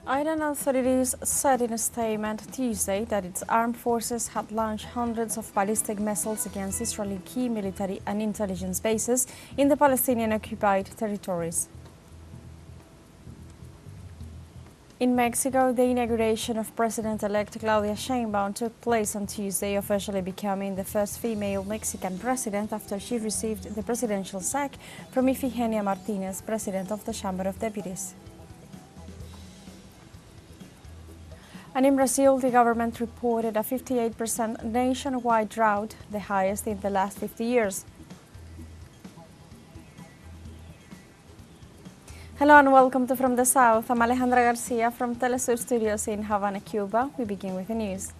Iran authorities said in a statement Tuesday that its armed forces had launched hundreds of ballistic missiles against Israeli key military and intelligence bases in the Palestinian-occupied territories. In Mexico, the inauguration of President-elect Claudia Sheinbaum took place on Tuesday, officially becoming the first female Mexican president after she received the presidential sack from Ifigenia Martinez, president of the Chamber of Deputies. And in Brazil, the government reported a 58% nationwide drought, the highest in the last 50 years. Hello and welcome to From the South. I'm Alejandra Garcia from TeleSUR Studios in Havana, Cuba. We begin with the news.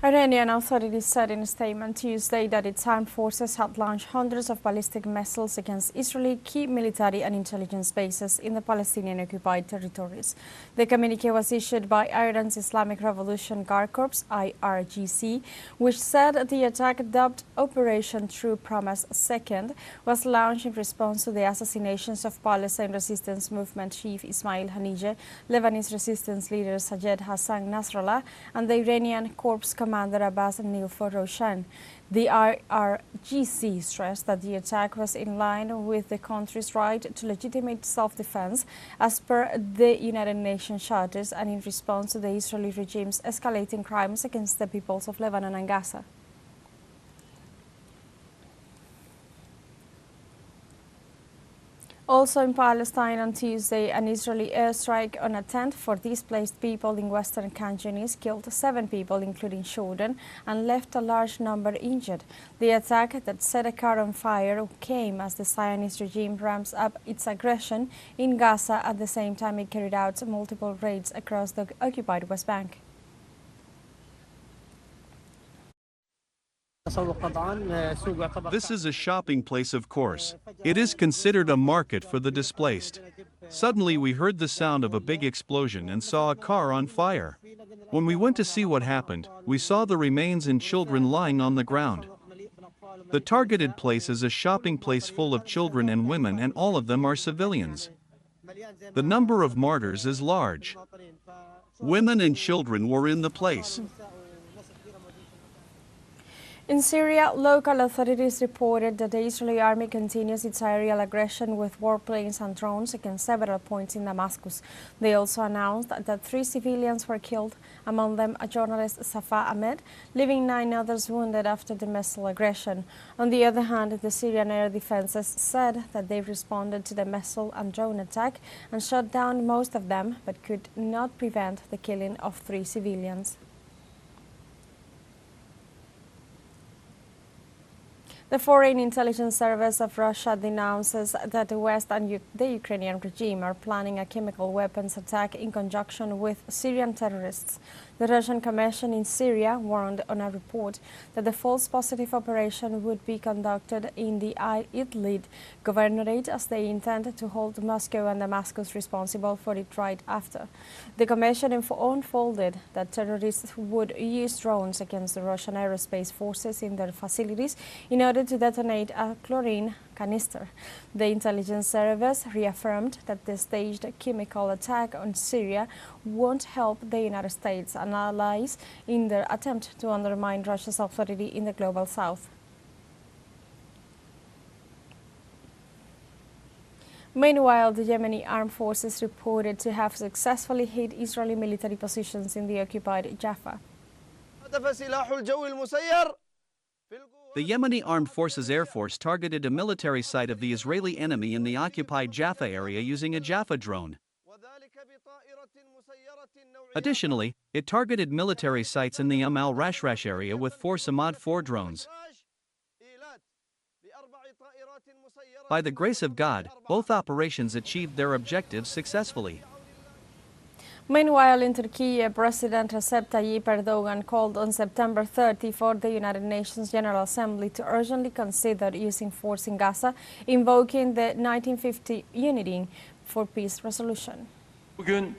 Iranian authorities said in a statement Tuesday that its armed forces had launched hundreds of ballistic missiles against Israeli key military and intelligence bases in the Palestinian-occupied territories. The communique was issued by Iran's Islamic Revolution Guard Corps, IRGC, which said the attack, dubbed Operation True Promise II, was launched in response to the assassinations of Palestine Resistance Movement chief Ismail Haniyeh, Lebanese resistance leader Sayed Hassan Nasrallah, and the Iranian Corps Commander Abbas Nilfor Roshan. The IRGC stressed that the attack was in line with the country's right to legitimate self-defense as per the United Nations charters and in response to the Israeli regime's escalating crimes against the peoples of Lebanon and Gaza. Also in Palestine on Tuesday, an Israeli airstrike on a tent for displaced people in western Khan Yunis killed 7 people, including children, and left a large number injured. The attack that set a car on fire came as the Zionist regime ramps up its aggression in Gaza at the same time it carried out multiple raids across the occupied West Bank. This is a shopping place, of course. It is considered a market for the displaced. Suddenly we heard the sound of a big explosion and saw a car on fire. When we went to see what happened, we saw the remains and children lying on the ground. The targeted place is a shopping place full of children and women, and all of them are civilians. The number of martyrs is large. Women and children were in the place. In Syria, local authorities reported that the Israeli army continues its aerial aggression with warplanes and drones against several points in Damascus. They also announced that 3 civilians were killed, among them a journalist Safa Ahmed, leaving 9 others wounded after the missile aggression. On the other hand, the Syrian air defenses said that they responded to the missile and drone attack and shot down most of them, but could not prevent the killing of 3 civilians. The Foreign Intelligence Service of Russia denounces that the West and the Ukrainian regime are planning a chemical weapons attack in conjunction with Syrian terrorists. The Russian Commission in Syria warned on a report that the false positive operation would be conducted in the Idlib governorate as they intend to hold Moscow and Damascus responsible for it right after. The Commission unfolded that terrorists would use drones against the Russian aerospace forces in their facilities in order to detonate a chlorine canister. The intelligence service reaffirmed that the staged chemical attack on Syria won't help the United States and allies in their attempt to undermine Russia's authority in the global south. Meanwhile, the Yemeni armed forces reported to have successfully hit Israeli military positions in the occupied Jaffa. The Yemeni Armed Forces Air Force targeted a military site of the Israeli enemy in the occupied Jaffa area using a Jaffa drone. Additionally, it targeted military sites in the al-Rashrash area with 4 Samad 4 drones. By the grace of God, both operations achieved their objectives successfully. Meanwhile, in Turkey, President Recep Tayyip Erdogan called on September 30 for the United Nations General Assembly to urgently consider using force in Gaza, invoking the 1950 Unity for Peace resolution. Bugün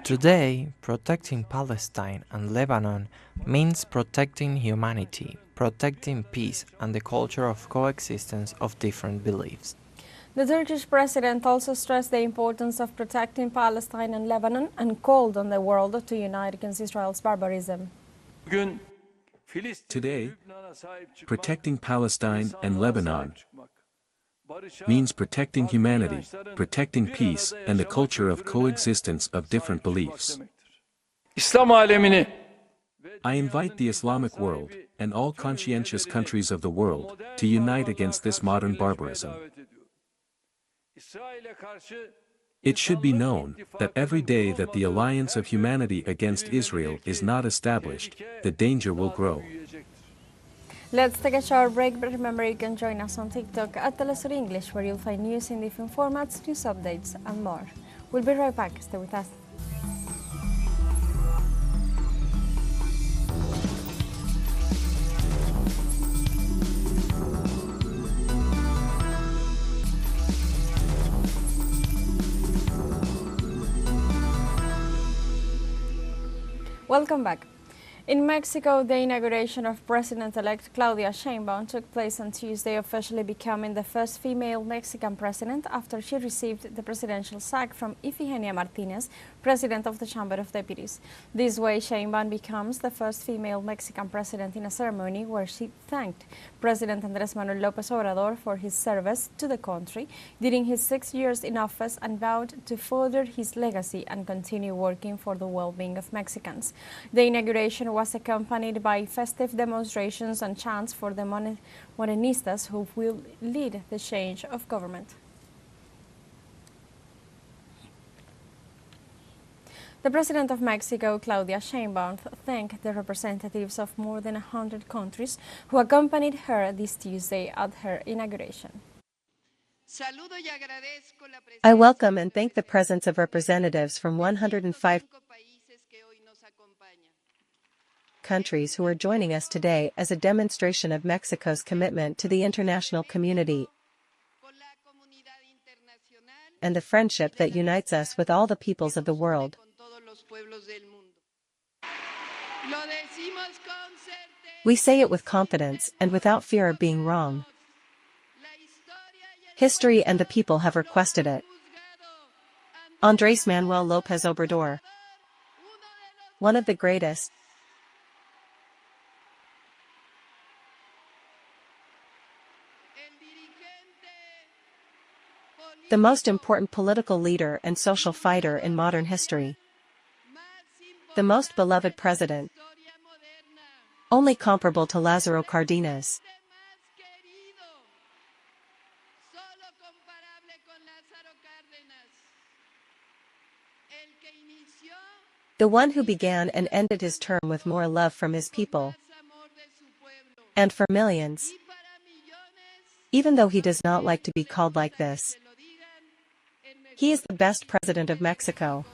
Today, protecting Palestine and Lebanon means protecting humanity, protecting peace and the culture of coexistence of different beliefs. The Turkish president also stressed the importance of protecting Palestine and Lebanon and called on the world to unite against Israel's barbarism. Today, protecting Palestine and Lebanon means protecting humanity, protecting peace and the culture of coexistence of different beliefs. I invite the Islamic world and all conscientious countries of the world to unite against this modern barbarism. It should be known that every day that the alliance of humanity against Israel is not established, the danger will grow. Let's take a short break, but remember you can join us on TikTok at TeleSUR English, where you'll find news in different formats, news updates and more. We'll be right back. Stay with us. Welcome back. In Mexico, the inauguration of President-elect Claudia Sheinbaum took place on Tuesday, officially becoming the first female Mexican president after she received the presidential sack from Ifigenia Martinez, president of the Chamber of Deputies. This way, Sheinbaum becomes the first female Mexican president in a ceremony where she thanked President Andrés Manuel López Obrador for his service to the country during his 6 years in office and vowed to further his legacy and continue working for the well-being of Mexicans. The inauguration was accompanied by festive demonstrations and chants for the Morenistas who will lead the change of government. The President of Mexico, Claudia Sheinbaum, thanked the representatives of more than 100 countries who accompanied her this Tuesday at her inauguration. I welcome and thank the presence of representatives from 105 countries who are joining us today as a demonstration of Mexico's commitment to the international community and the friendship that unites us with all the peoples of the world. We say it with confidence and without fear of being wrong. History and the people have requested it. Andrés Manuel López Obrador, one of the greatest, the most important political leader and social fighter in modern history, the most beloved president, only comparable to Lázaro Cárdenas, the one who began and ended his term with more love from his people and for millions, even though he does not like to be called like this. He is the best president of Mexico.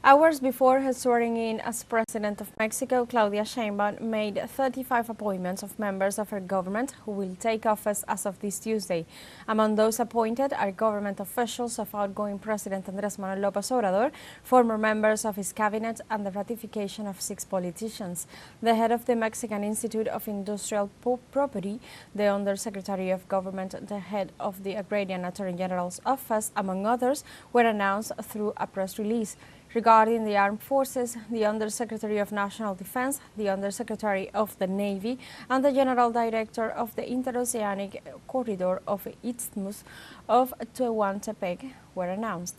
Hours before her swearing in as President of Mexico, Claudia Sheinbaum made 35 appointments of members of her government who will take office as of this Tuesday. Among those appointed are government officials of outgoing President Andrés Manuel López Obrador, former members of his cabinet, and the ratification of 6 politicians. The head of the Mexican Institute of Industrial Property, the Undersecretary of Government, the head of the Agrarian Attorney General's office, among others, were announced through a press release. Regarding the armed forces, the Undersecretary of National Defense, the Undersecretary of the Navy, and the General Director of the Interoceanic Corridor of Isthmus of Tehuantepec were announced.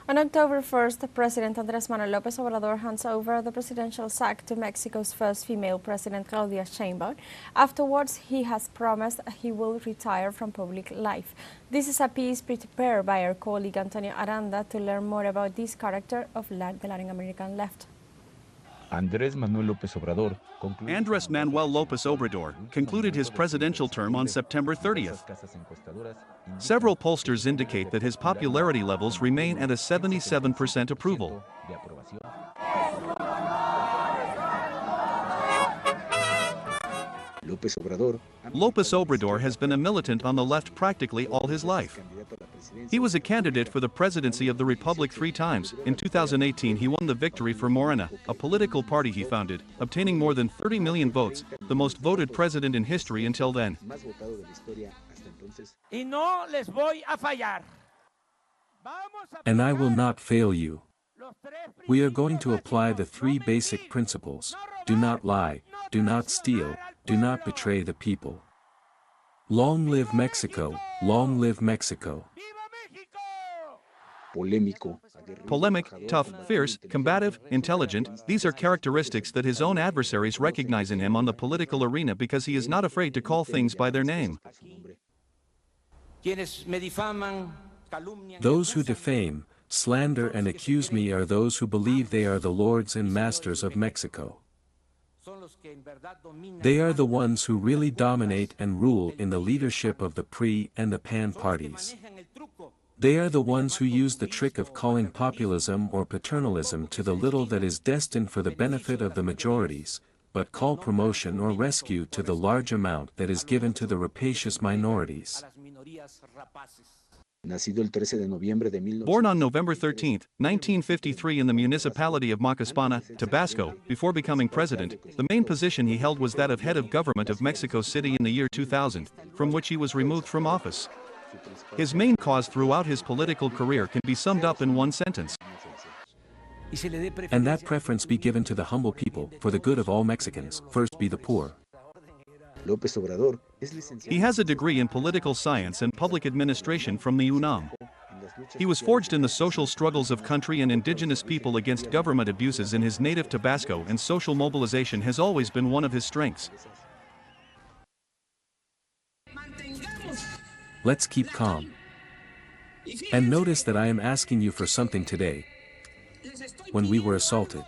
On October 1st, President Andrés Manuel López Obrador hands over the presidential sack to Mexico's first female president, Claudia Sheinbaum. Afterwards, he has promised he will retire from public life. This is a piece prepared by our colleague Antonio Aranda to learn more about this character of the Latin American left. Andrés Manuel López Obrador concluded his presidential term on September 30th. Several pollsters indicate that his popularity levels remain at a 77% approval. López Obrador has been a militant on the left practically all his life. He was a candidate for the presidency of the Republic 3 times. In 2018 he won the victory for Morena, a political party he founded, obtaining more than 30 million votes, the most voted president in history until then. And I will not fail you. We are going to apply the 3 basic principles: do not lie, do not steal, do not betray the people. Long live Mexico, long live Mexico. Polemic, tough, fierce, combative, intelligent, these are characteristics that his own adversaries recognize in him on the political arena because he is not afraid to call things by their name. Those who defame, slander and accuse me are those who believe they are the lords and masters of Mexico. They are the ones who really dominate and rule in the leadership of the PRI and the PAN parties. They are the ones who use the trick of calling populism or paternalism to the little that is destined for the benefit of the majorities, but call promotion or rescue to the large amount that is given to the rapacious minorities. Born on November 13, 1953 in the municipality of Macaspana, Tabasco, before becoming president, the main position he held was that of head of government of Mexico City in the year 2000, from which he was removed from office. His main cause throughout his political career can be summed up in one sentence. And that preference be given to the humble people, for the good of all Mexicans, first be the poor. He has a degree in political science and public administration from the UNAM. He was forged in the social struggles of country and indigenous people against government abuses in his native Tabasco, and social mobilization has always been one of his strengths. Let's keep calm. And notice that I am asking you for something today. When we were assaulted,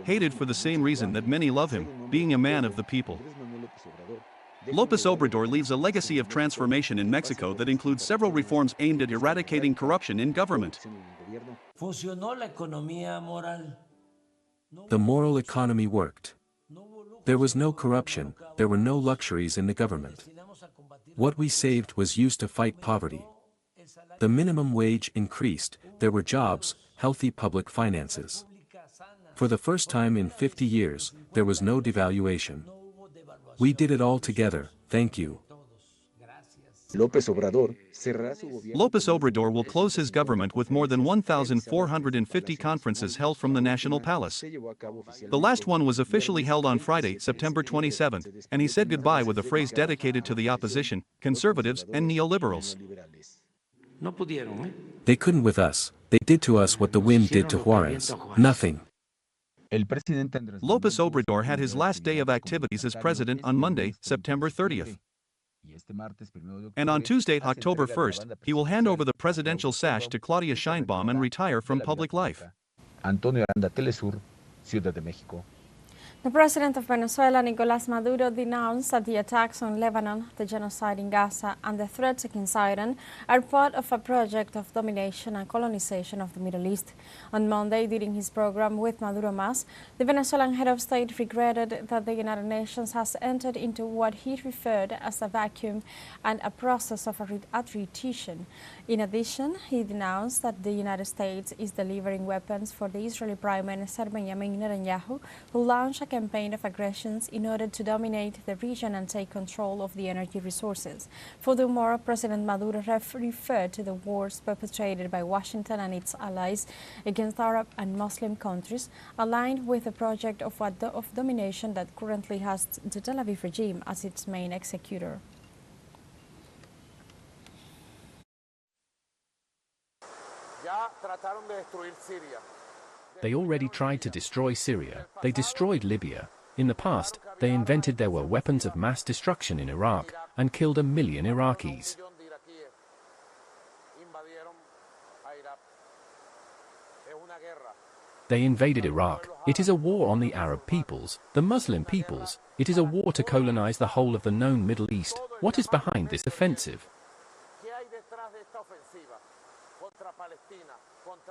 hated for the same reason that many love him, being a man of the people. López Obrador leaves a legacy of transformation in Mexico that includes several reforms aimed at eradicating corruption in government. The moral economy worked. There was no corruption, there were no luxuries in the government. What we saved was used to fight poverty. The minimum wage increased, there were jobs, healthy public finances. For the first time in 50 years, there was no devaluation. We did it all together, thank you. López Obrador will close his government with more than 1,450 conferences held from the National Palace. The last one was officially held on Friday, September 27th, and he said goodbye with a phrase dedicated to the opposition, conservatives, and neoliberals. They couldn't with us. They did to us what the wind did to Juarez. Nothing. López Obrador had his last day of activities as president on Monday, September 30th. And on Tuesday, October 1st, he will hand over the presidential sash to Claudia Sheinbaum and retire from public life. TeleSUR, Ciudad de México. The president of Venezuela, Nicolás Maduro, denounced that the attacks on Lebanon, the genocide in Gaza, and the threats against Iran are part of a project of domination and colonization of the Middle East. On Monday, during his program with Maduro Mas, the Venezuelan head of state regretted that the United Nations has entered into what he referred as a vacuum and a process of attrition. In addition, he denounced that the United States is delivering weapons for the Israeli Prime Minister Benjamin Netanyahu, who launched a campaign of aggressions in order to dominate the region and take control of the energy resources. Furthermore, President Maduro referred to the wars perpetrated by Washington and its allies against Arab and Muslim countries, aligned with the project of domination that currently has the Tel Aviv regime as its main executor. They already tried to destroy Syria. They destroyed Libya. In the past, they invented there were weapons of mass destruction in Iraq and killed 1 million Iraqis. They invaded Iraq. It is a war on the Arab peoples, the Muslim peoples. It is a war to colonize the whole of the known Middle East. What is behind this offensive?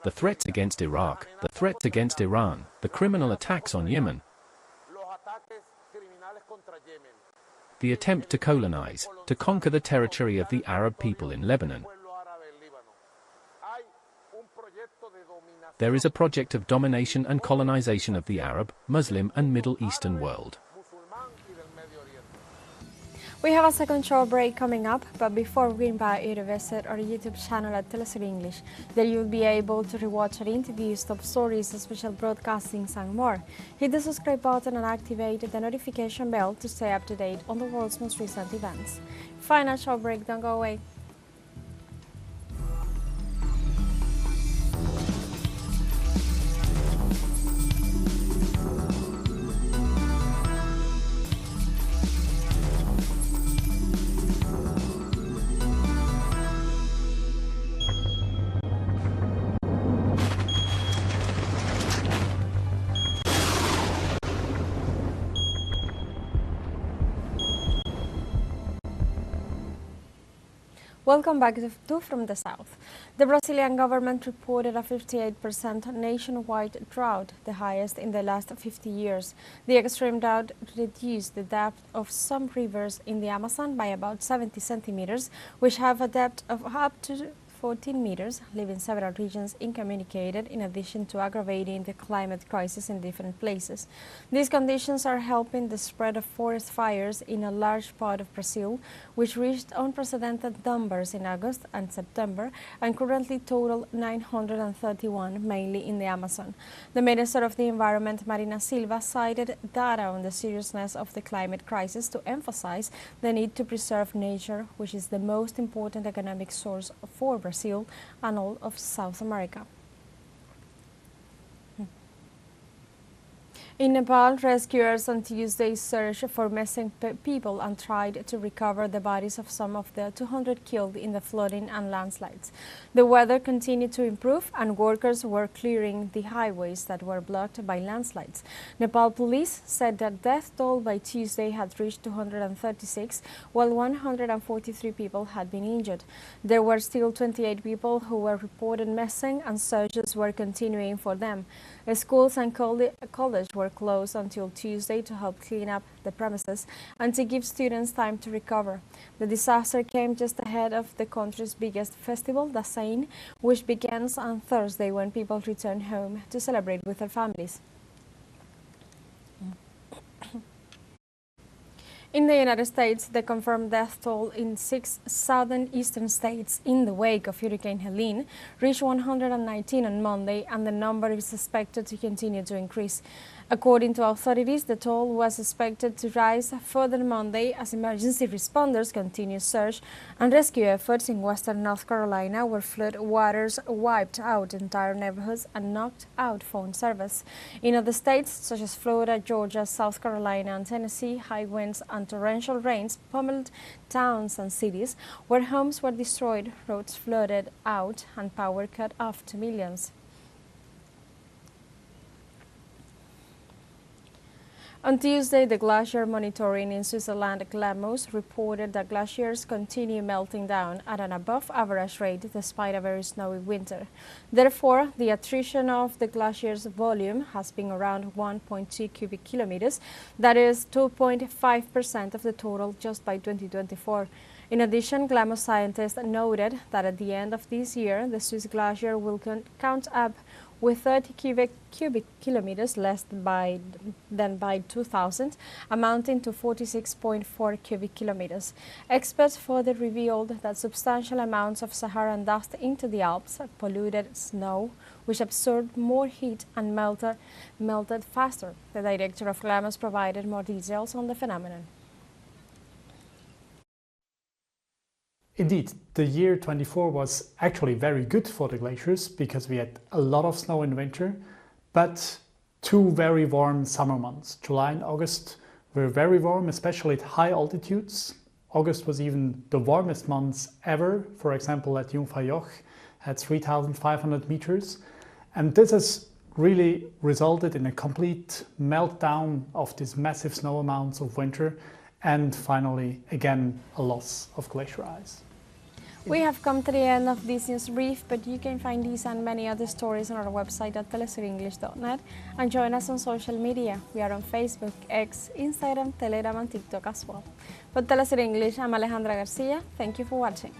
The threats against Iraq, the threats against Iran, the criminal attacks on Yemen. The attempt to colonize, to conquer the territory of the Arab people in Lebanon. There is a project of domination and colonization of the Arab, Muslim and Middle Eastern world. We have a second show break coming up, but before we invite you to visit our YouTube channel at TeleSUR English, there you'll be able to rewatch our interviews, top stories, special broadcastings and more. Hit the subscribe button and activate the notification bell to stay up to date on the world's most recent events. Final show break, don't go away. Welcome back to From the South. The Brazilian government reported a 58% nationwide drought, the highest in the last 50 years. The extreme drought reduced the depth of some rivers in the Amazon by about 70 centimeters, which have a depth of up to 14 meters, leaving several regions incommunicated, in addition to aggravating the climate crisis in different places. These conditions are helping the spread of forest fires in a large part of Brazil, which reached unprecedented numbers in August and September and currently total 931, mainly in the Amazon. The Minister of the Environment, Marina Silva, cited data on the seriousness of the climate crisis to emphasize the need to preserve nature, which is the most important economic source for Brazil and all of South America. In Nepal, rescuers on Tuesday searched for missing people and tried to recover the bodies of some of the 200 killed in the flooding and landslides. The weather continued to improve and workers were clearing the highways that were blocked by landslides. Nepal police said that death toll by Tuesday had reached 236, while 143 people had been injured. There were still 28 people who were reported missing and searches were continuing for them. Schools and colleges were closed until Tuesday to help clean up the premises and to give students time to recover. The disaster came just ahead of the country's biggest festival, the Seine, which begins on Thursday when people return home to celebrate with their families. In the United States, the confirmed death toll in 6 southeastern states in the wake of Hurricane Helene reached 119 on Monday, and the number is expected to continue to increase. According to authorities, the toll was expected to rise further Monday as emergency responders continue search and rescue efforts in western North Carolina, where flood waters wiped out entire neighborhoods and knocked out phone service. In other states, such as Florida, Georgia, South Carolina, and Tennessee, high winds and torrential rains pummeled towns and cities, where homes were destroyed, roads flooded out, and power cut off to millions. On Tuesday, the glacier monitoring in Switzerland, Glamus, reported that glaciers continue melting down at an above-average rate despite a very snowy winter. Therefore, the attrition of the glacier's volume has been around 1.2 cubic kilometers, that is 2.5% of the total just by 2024. In addition, Glamus scientists noted that at the end of this year, the Swiss glacier will count up with 30 cubic kilometers less than by 2000, amounting to 46.4 cubic kilometers. Experts further revealed that substantial amounts of Saharan dust into the Alps polluted snow, which absorbed more heat and melted faster. The director of Glamus provided more details on the phenomenon. Indeed, the year 24 was actually very good for the glaciers because we had a lot of snow in winter, but 2 very warm summer months. July and August were very warm, especially at high altitudes. August was even the warmest months ever. For example, at Jungfraujoch at 3,500 meters. And this has really resulted in a complete meltdown of these massive snow amounts of winter, and finally, again, a loss of glacier ice. We have come to the end of this news brief, but you can find these and many other stories on our website at telesurenglish.net and join us on social media. We are on Facebook, X, Instagram, Telegram and TikTok as well. For TeleSUR English, I'm Alejandra Garcia. Thank you for watching.